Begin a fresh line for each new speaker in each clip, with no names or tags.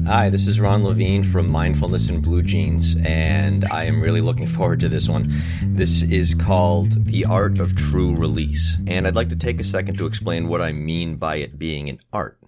Hi, this is Ron Levine from Mindfulness and Blue Jeans, and I am really looking forward to this one. This is called The Art of True Release, and I'd like to take a second to explain what I mean by it being an art.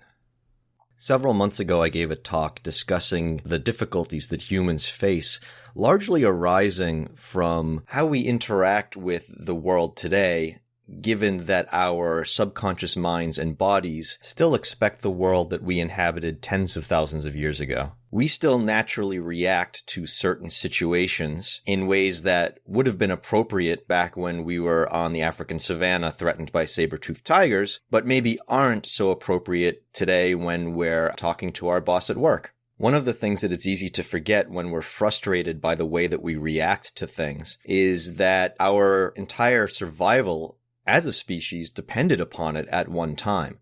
Several months ago, I gave a talk discussing the difficulties that humans face, largely arising from how we interact with the world today, given that our subconscious minds and bodies still expect the world that we inhabited tens of thousands of years ago. We still naturally react to certain situations in ways that would have been appropriate back when we were on the African savanna threatened by saber-toothed tigers, but maybe aren't so appropriate today when we're talking to our boss at work. One of the things that it's easy to forget when we're frustrated by the way that we react to things is that our entire survival as a species depended upon it at one time.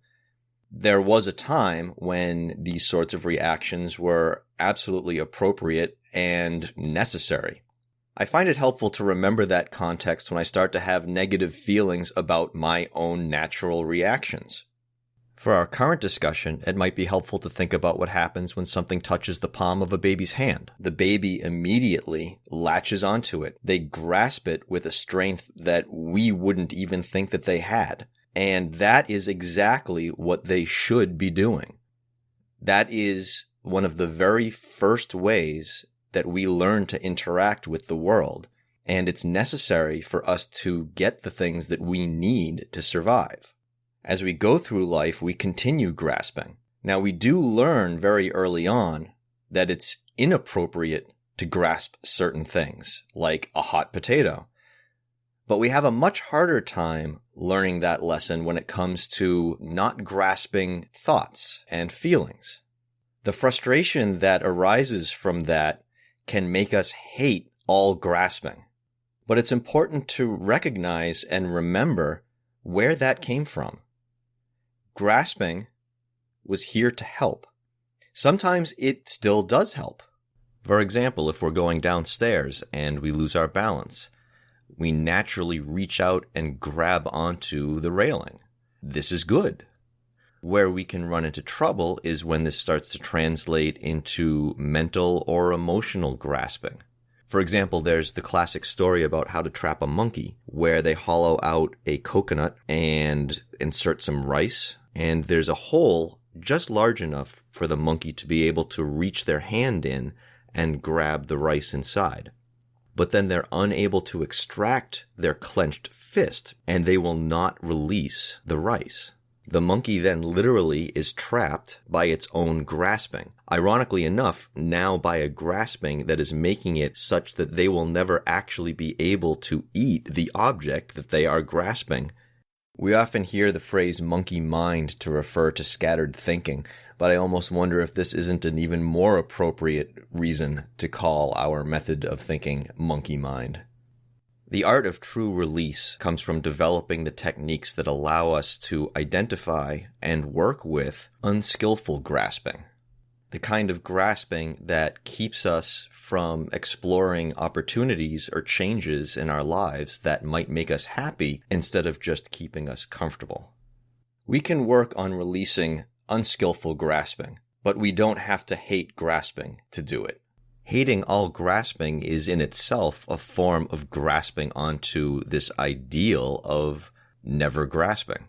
There was a time when these sorts of reactions were absolutely appropriate and necessary. I find it helpful to remember that context when I start to have negative feelings about my own natural reactions. For our current discussion, it might be helpful to think about what happens when something touches the palm of a baby's hand. The baby immediately latches onto it. They grasp it with a strength that we wouldn't even think that they had. And that is exactly what they should be doing. That is one of the very first ways that we learn to interact with the world. And it's necessary for us to get the things that we need to survive. As we go through life, we continue grasping. Now, we do learn very early on that it's inappropriate to grasp certain things, like a hot potato. But we have a much harder time learning that lesson when it comes to not grasping thoughts and feelings. The frustration that arises from that can make us hate all grasping. But it's important to recognize and remember where that came from. Grasping was here to help. Sometimes it still does help. For example, if we're going downstairs and we lose our balance, we naturally reach out and grab onto the railing. This is good. Where we can run into trouble is when this starts to translate into mental or emotional grasping. For example, there's the classic story about how to trap a monkey, where they hollow out a coconut and insert some rice, and there's a hole just large enough for the monkey to be able to reach their hand in and grab the rice inside. But then they're unable to extract their clenched fist, and they will not release the rice. The monkey then literally is trapped by its own grasping. Ironically enough, now by a grasping that is making it such that they will never actually be able to eat the object that they are grasping. We often hear the phrase monkey mind to refer to scattered thinking, but I almost wonder if this isn't an even more appropriate reason to call our method of thinking monkey mind. The art of true release comes from developing the techniques that allow us to identify and work with unskillful grasping. The kind of grasping that keeps us from exploring opportunities or changes in our lives that might make us happy instead of just keeping us comfortable. We can work on releasing unskillful grasping, but we don't have to hate grasping to do it. Hating all grasping is in itself a form of grasping onto this ideal of never grasping.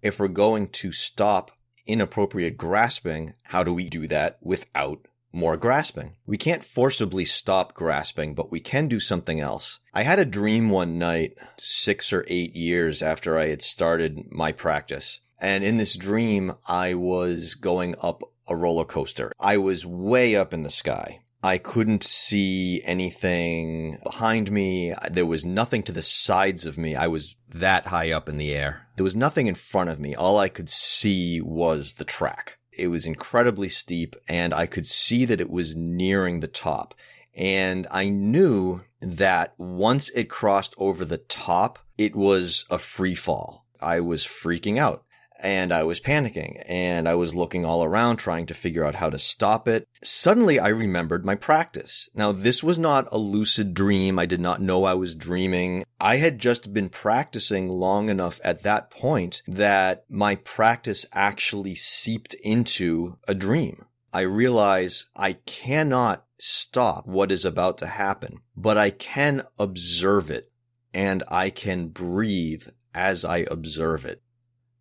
If we're going to stop inappropriate grasping, how do we do that without more grasping? We can't forcibly stop grasping, but we can do something else. I had a dream one night, 6 or 8 years after I had started my practice. And in this dream, I was going up a roller coaster. I was way up in the sky. I couldn't see anything behind me. There was nothing to the sides of me. I was that high up in the air. There was nothing in front of me. All I could see was the track. It was incredibly steep, and I could see that it was nearing the top. And I knew that once it crossed over the top, it was a free fall. I was freaking out. And I was panicking, and I was looking all around trying to figure out how to stop it. Suddenly, I remembered my practice. Now, this was not a lucid dream. I did not know I was dreaming. I had just been practicing long enough at that point that my practice actually seeped into a dream. I realize I cannot stop what is about to happen, but I can observe it, and I can breathe as I observe it.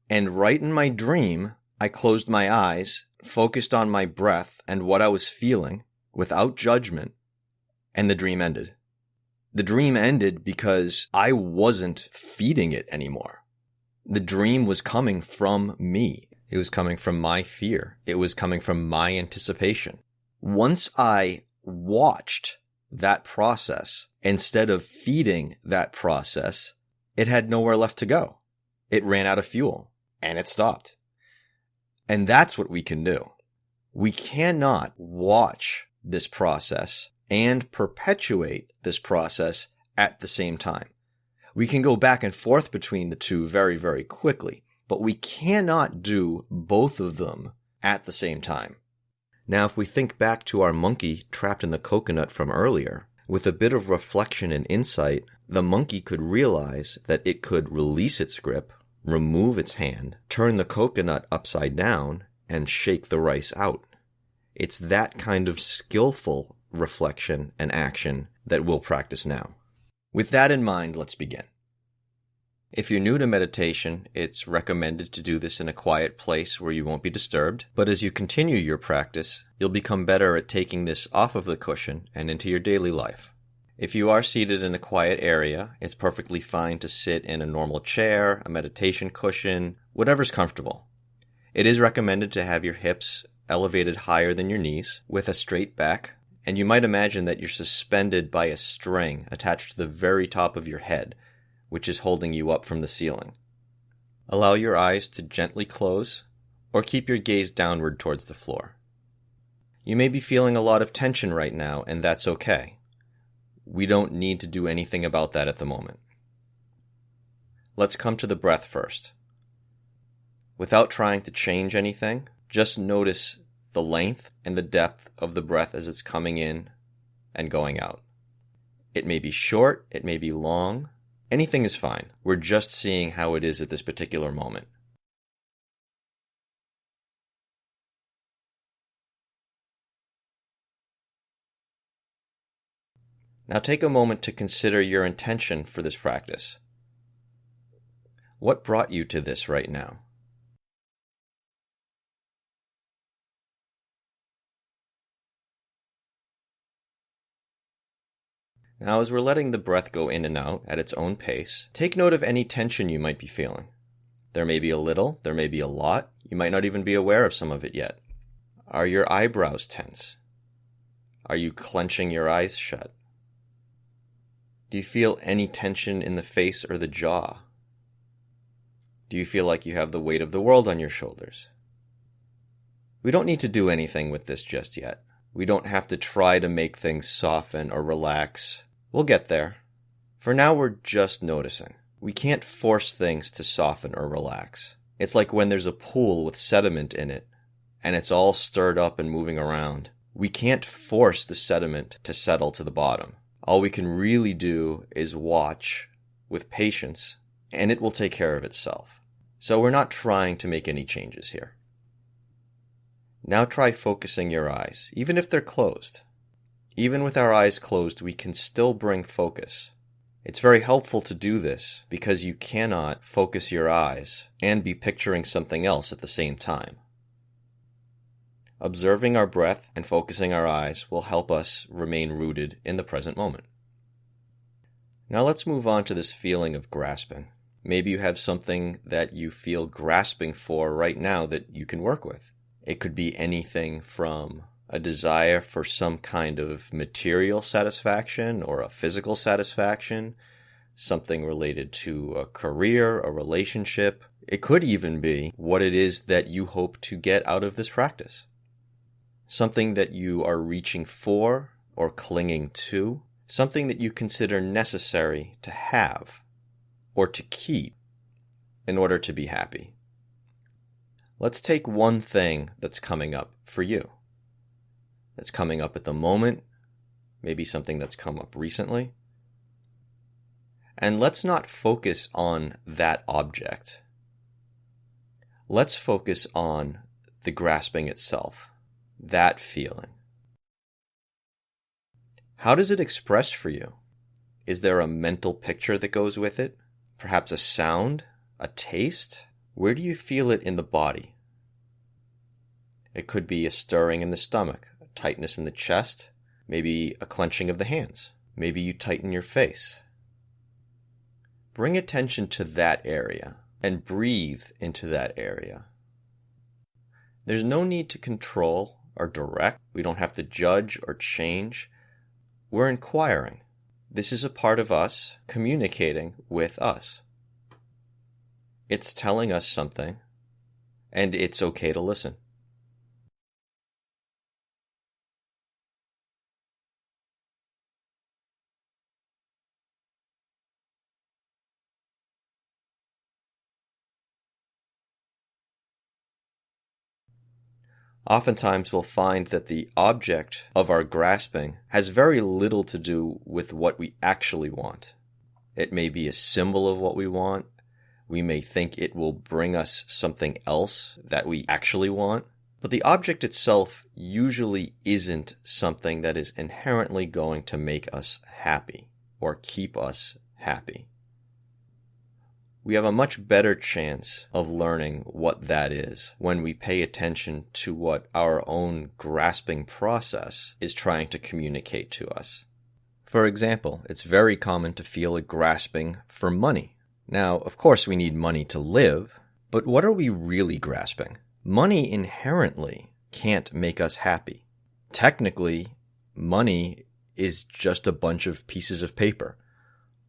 And right in my dream, I closed my eyes, focused on my breath and what I was feeling without judgment, and the dream ended. The dream ended because I wasn't feeding it anymore. The dream was coming from me. It was coming from my fear. It was coming from my anticipation. Once I watched that process, instead of feeding that process, it had nowhere left to go. It ran out of fuel, and it stopped. And that's what we can do. We cannot watch this process and perpetuate this process at the same time. We can go back and forth between the two very, very quickly, but we cannot do both of them at the same time. Now, if we think back to our monkey trapped in the coconut from earlier, with a bit of reflection and insight, the monkey could realize that it could release its grip, remove its hand, turn the coconut upside down, and shake the rice out. It's that kind of skillful reflection and action that we'll practice now. With that in mind, let's begin. If you're new to meditation, it's recommended to do this in a quiet place where you won't be disturbed, but as you continue your practice, you'll become better at taking this off of the cushion and into your daily life. If you are seated in a quiet area, it's perfectly fine to sit in a normal chair, a meditation cushion, whatever's comfortable. It is recommended to have your hips elevated higher than your knees with a straight back, and you might imagine that you're suspended by a string attached to the very top of your head, which is holding you up from the ceiling. Allow your eyes to gently close or keep your gaze downward towards the floor. You may be feeling a lot of tension right now, and that's okay. We don't need to do anything about that at the moment. Let's come to the breath first. Without trying to change anything, just notice the length and the depth of the breath as it's coming in and going out. It may be short, it may be long. Anything is fine. We're just seeing how it is at this particular moment. Now take a moment to consider your intention for this practice. What brought you to this right now? Now, as we're letting the breath go in and out at its own pace, take note of any tension you might be feeling. There may be a little, there may be a lot, you might not even be aware of some of it yet. Are your eyebrows tense? Are you clenching your eyes shut? Do you feel any tension in the face or the jaw? Do you feel like you have the weight of the world on your shoulders? We don't need to do anything with this just yet. We don't have to try to make things soften or relax. We'll get there. For now, we're just noticing. We can't force things to soften or relax. It's like when there's a pool with sediment in it, and it's all stirred up and moving around. We can't force the sediment to settle to the bottom. All we can really do is watch with patience, and it will take care of itself. So we're not trying to make any changes here. Now try focusing your eyes, even if they're closed. Even with our eyes closed, we can still bring focus. It's very helpful to do this because you cannot focus your eyes and be picturing something else at the same time. Observing our breath and focusing our eyes will help us remain rooted in the present moment. Now let's move on to this feeling of grasping. Maybe you have something that you feel grasping for right now that you can work with. It could be anything from a desire for some kind of material satisfaction or a physical satisfaction, something related to a career, a relationship. It could even be what it is that you hope to get out of this practice. Something that you are reaching for or clinging to, something that you consider necessary to have or to keep in order to be happy. Let's take one thing that's coming up for you. That's coming up at the moment, maybe something that's come up recently. And let's not focus on that object. Let's focus on the grasping itself, that feeling. How does it express for you? Is there a mental picture that goes with it? Perhaps a sound? A taste? Where do you feel it in the body? It could be a stirring in the stomach, a tightness in the chest, maybe a clenching of the hands. Maybe you tighten your face. Bring attention to that area and breathe into that area. There's no need to control or direct. We don't have to judge or change. We're inquiring. This is a part of us communicating with us. It's telling us something, and it's okay to listen. Oftentimes we'll find that the object of our grasping has very little to do with what we actually want. It may be a symbol of what we want. We may think it will bring us something else that we actually want. But the object itself usually isn't something that is inherently going to make us happy or keep us happy. We have a much better chance of learning what that is when we pay attention to what our own grasping process is trying to communicate to us. For example, it's very common to feel a grasping for money. Now, of course, we need money to live, but what are we really grasping? Money inherently can't make us happy. Technically, money is just a bunch of pieces of paper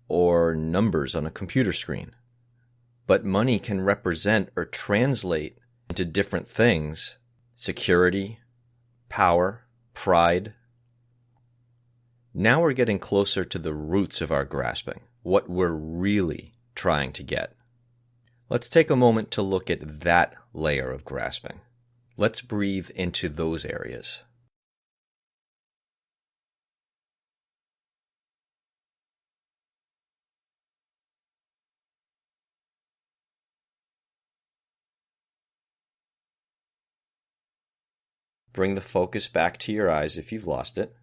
or numbers on a computer screen. But money can represent or translate into different things: security, power, pride. Now we're getting closer to the roots of our grasping, what we're really trying to get. Let's take a moment to look at that layer of grasping. Let's breathe into those areas. Bring the focus back to your eyes if you've lost it.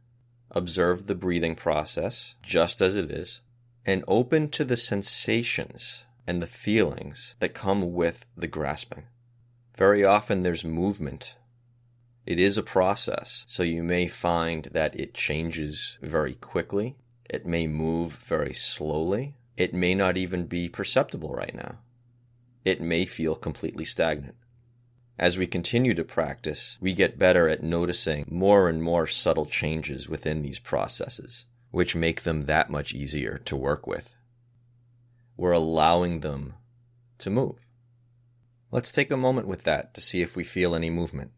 Observe the breathing process just as it is, and open to the sensations and the feelings that come with the grasping. Very often there's movement. It is a process, so you may find that it changes very quickly. It may move very slowly. It may not even be perceptible right now. It may feel completely stagnant. As we continue to practice, we get better at noticing more and more subtle changes within these processes, which make them that much easier to work with. We're allowing them to move. Let's take a moment with that to see if we feel any movement.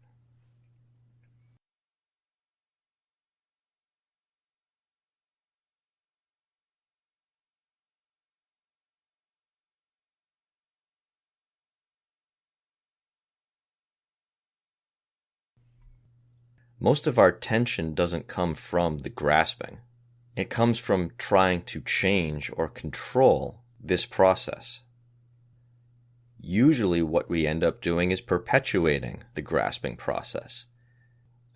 Most of our tension doesn't come from the grasping. It comes from trying to change or control this process. Usually what we end up doing is perpetuating the grasping process,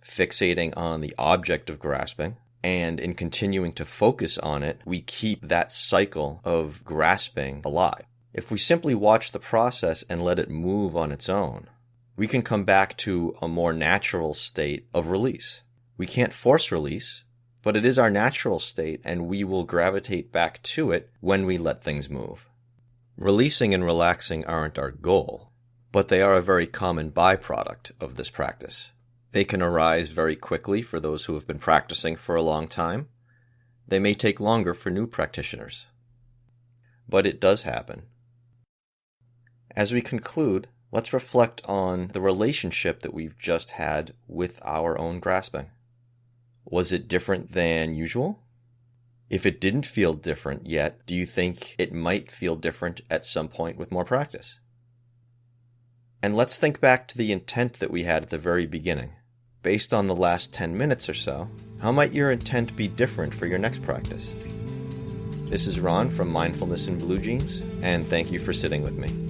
fixating on the object of grasping, and in continuing to focus on it, we keep that cycle of grasping alive. If we simply watch the process and let it move on its own, we can come back to a more natural state of release. We can't force release, but it is our natural state, and we will gravitate back to it when we let things move. Releasing and relaxing aren't our goal, but they are a very common byproduct of this practice. They can arise very quickly for those who have been practicing for a long time. They may take longer for new practitioners. But it does happen. As we conclude, let's reflect on the relationship that we've just had with our own grasping. Was it different than usual? If it didn't feel different yet, do you think it might feel different at some point with more practice? And let's think back to the intent that we had at the very beginning. Based on the last 10 minutes or so, how might your intent be different for your next practice? This is Ron from Mindfulness in Blue Jeans, and thank you for sitting with me.